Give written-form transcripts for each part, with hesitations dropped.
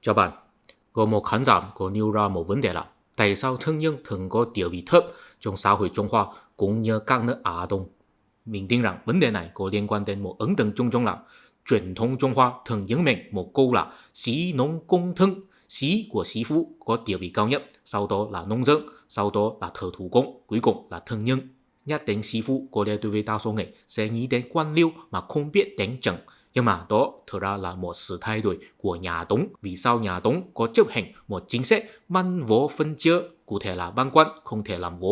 Chào bạn, có một khán giả có nêu ra một vấn đề là tại sao thân nhân thường có địa vị thấp trong xã hội Trung Hoa cũng như các nước Á Đông. Mình tin rằng vấn đề này có liên quan đến một ấn tượng chung chung là truyền thống Trung Hoa thường nhấn mạnh một câu là sĩ nông công thân, sĩ của sĩ phu có địa vị cao nhất, sau đó là nông dân, sau đó là thợ thủ công, cuối cùng là thân nhân. Nhắc đến sĩ phu có lẽ đối với đa số người sẽ nghĩ đến quan liêu mà không biết đến trận. Nhưng mà đó thực ra là một sự thay đổi của nhà Tống. Vì sao nhà Tống có chấp hành một chính sách văn võ phân chia, cụ thể là văn quan không thể làm võ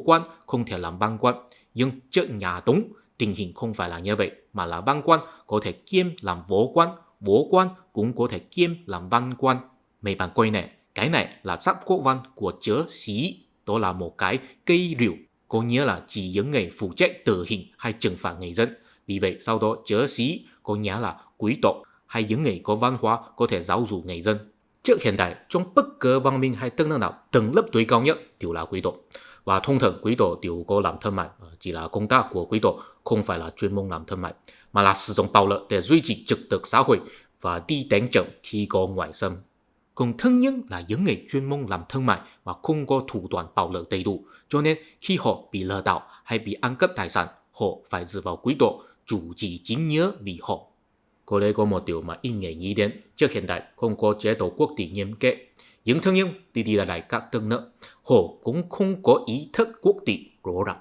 quan không thể làm văn quan. Nhưng trước nhà Tống tình hình không phải là như vậy, mà là văn quan có thể kiêm làm võ quan cũng có thể kiêm làm văn quan. Mấy bạn coi này, cái này là sắc quốc văn của chữ sĩ, đó là một cái cây rìu, có nghĩa là chỉ những người phụ trách tử hình hay trừng phạt người dân. Vì vậy sau đó chữ sĩ có nghĩa là quý tộc hay những người có văn hóa có thể giáo dục người dân. Trước hiện đại, trong bất cứ văn minh hay đất nước nào, tầng lớp tối cao nhất đều là quý tộc. Và thông thường quý tộc đều có làm thương mại, chỉ là công tác của quý tộc không phải là chuyên môn làm thương mại, mà là sử dụng bạo lực để duy trì trật tự xã hội và đi đánh trận khi có ngoại xâm. Còn thân nhân là những người chuyên môn làm thương mại và không có thủ đoạn bạo lực đầy đủ, cho nên khi họ bị lừa đảo hay bị ăn cắp tài sản, họ phải dựa vào quý tộc chủ trì chính nhớ vì họ. Có lẽ có một điều mà ít người nghĩ đến, trước hiện đại không có chế độ quốc tỷ nghiêm kệ. Những thân nhân đi lại các đất nước, họ cũng không có ý thức quốc tỷ rõ ràng.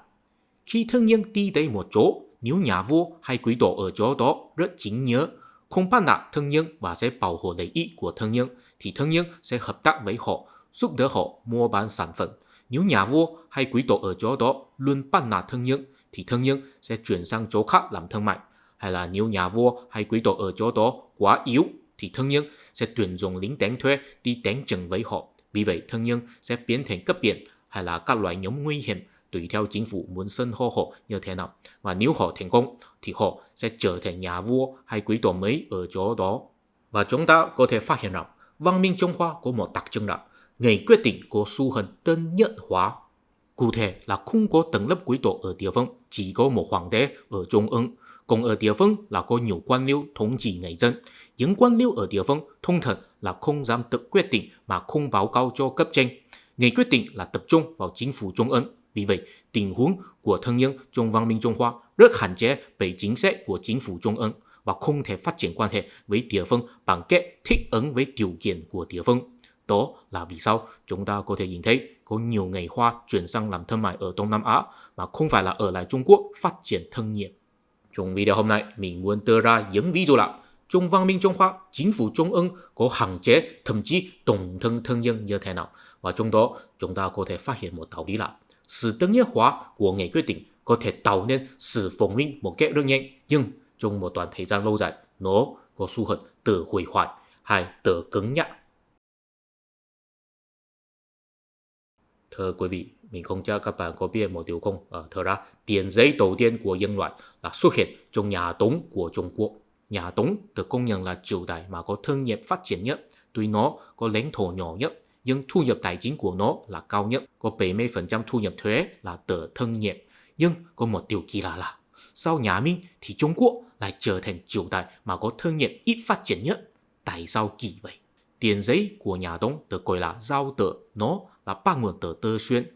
Khi thân nhân đi tới một chỗ, nếu nhà vua hay quý tộc ở chỗ đó rất chính nhớ, không bắt nạt thân nhân và sẽ bảo hộ lợi ích của thân nhân, thì thân nhân sẽ hợp tác với họ, giúp đỡ họ mua bán sản phẩm. Nếu nhà vua hay quý tộc ở chỗ đó luôn bắt nạt thân nhân, thì thân nhân sẽ chuyển sang chỗ khác làm thương mại. Hay là nếu nhà vua hay quý tộc ở chỗ đó quá yếu, thì thân nhân sẽ tuyển dụng lính đánh thuê đi đánh trận với họ. Vì vậy thân nhân sẽ biến thành cướp biển hay là các loại nhóm nguy hiểm, tùy theo chính phủ muốn xưng hô họ như thế nào. Và nếu họ thành công thì họ sẽ trở thành nhà vua hay quý tộc mới ở chỗ đó. Và chúng ta có thể phát hiện rằng văn minh Trung Hoa có một đặc trưng là người quyết định có xu hướng đơn nhất hóa. Cụ thể là không có tầng lớp quý tộc ở địa phương, chỉ có một hoàng đế ở trung ương. Còn ở địa phương là có nhiều quan liêu thống trị người dân. Những quan liêu ở địa phương thông thường là không dám tự quyết định mà không báo cáo cho cấp trên. Người quyết định là tập trung vào chính phủ trung ương. Vì vậy, tình huống của thân nhân trong văn minh Trung Hoa rất hạn chế bởi chính sách của chính phủ trung ương và không thể phát triển quan hệ với địa phương bằng cách thích ứng với điều kiện của địa phương. Đó là vì sao chúng ta có thể nhìn thấy có nhiều người Hoa chuyển sang làm thương mại ở Đông Nam Á mà không phải là ở lại Trung Quốc phát triển thương nghiệp. Trong video hôm nay, mình muốn đưa ra những ví dụ là trong văn minh Trung Hoa, chính phủ trung ương có hạn chế thậm chí tổn thương thân nhân như thế nào. Và trong đó, chúng ta có thể phát hiện một đạo lý là sự đơn nhất hóa của người quyết định có thể tạo nên sự phồn vinh một cách rất nhanh, nhưng trong một đoạn thời gian lâu dài, nó có xu hướng tự hủy hoại hay tự cứng nhắc. Thưa quý vị, mình không chắc các bạn có biết một điều không? Thật ra, tiền giấy đầu tiên của nhân loại là xuất hiện trong nhà Tống của Trung Quốc. Nhà Tống được công nhận là triều đại mà có thương nghiệp phát triển nhất. Tuy nó có lãnh thổ nhỏ nhất, nhưng thu nhập tài chính của nó là cao nhất. Có 70% thu nhập thuế là từ thương nghiệp. Nhưng có một điều kỳ lạ là sau nhà Minh thì Trung Quốc lại trở thành triều đại mà có thương nghiệp ít phát triển nhất. Tại sao kỳ vậy? Tiền giấy của nhà Tống được gọi là giao tờ, nó là bắt nguồn từ Tơ Xuyên.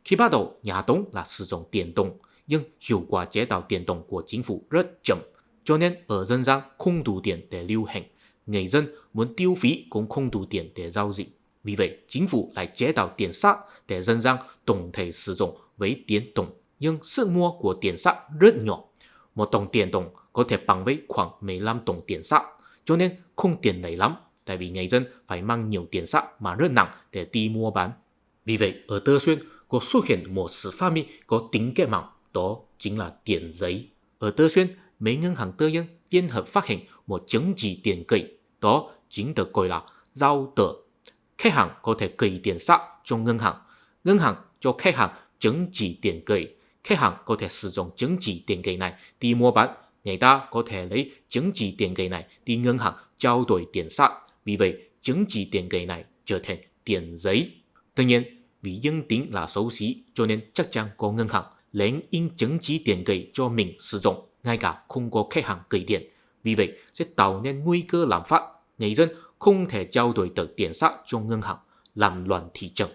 Khi bắt đầu, nhà Tống là sử dụng tiền đồng, nhưng hiệu quả chế tạo tiền đồng của chính phủ rất chậm, cho nên ở dân gian không đủ tiền để lưu hành. Người dân muốn tiêu phí cũng không đủ tiền để giao dịch. Vì vậy, chính phủ lại chế tạo tiền sắt để dân gian tổng thể sử dụng với tiền đồng, nhưng sức mua của tiền sắt rất nhỏ. Một đồng tiền đồng có thể bằng với khoảng 15 đồng tiền sắt, cho nên không tiền lấy lắm. Tại vì người dân phải mang nhiều tiền sắt mà rất nặng để đi mua bán. Vì vậy, ở Tơ Xuyên có xuất hiện một sự phát minh có tính cách mạng, đó chính là tiền giấy. Ở Tơ Xuyên, mấy ngân hàng tư nhân liên hợp phát hành một chứng chỉ tiền gửi, đó chính được gọi là giao tờ. Khách hàng có thể gửi tiền sắt cho ngân hàng cho khách hàng chứng chỉ tiền gửi. Khách hàng có thể sử dụng chứng chỉ tiền gửi này đi mua bán. Người ta có thể lấy chứng chỉ tiền gửi này đi ngân hàng trao đổi tiền sắt. Vì vậy, chứng chỉ tiền gửi này trở thành tiền giấy. Tuy nhiên, vì dân tính là xấu xí, cho nên chắc chắn có ngân hàng lấy in chứng chỉ tiền gửi cho mình sử dụng, ngay cả không có khách hàng gửi tiền. Vì vậy, sẽ tạo nên nguy cơ lạm phát. Người dân không thể giao đổi tờ tiền xác cho ngân hàng, làm loạn thị trường.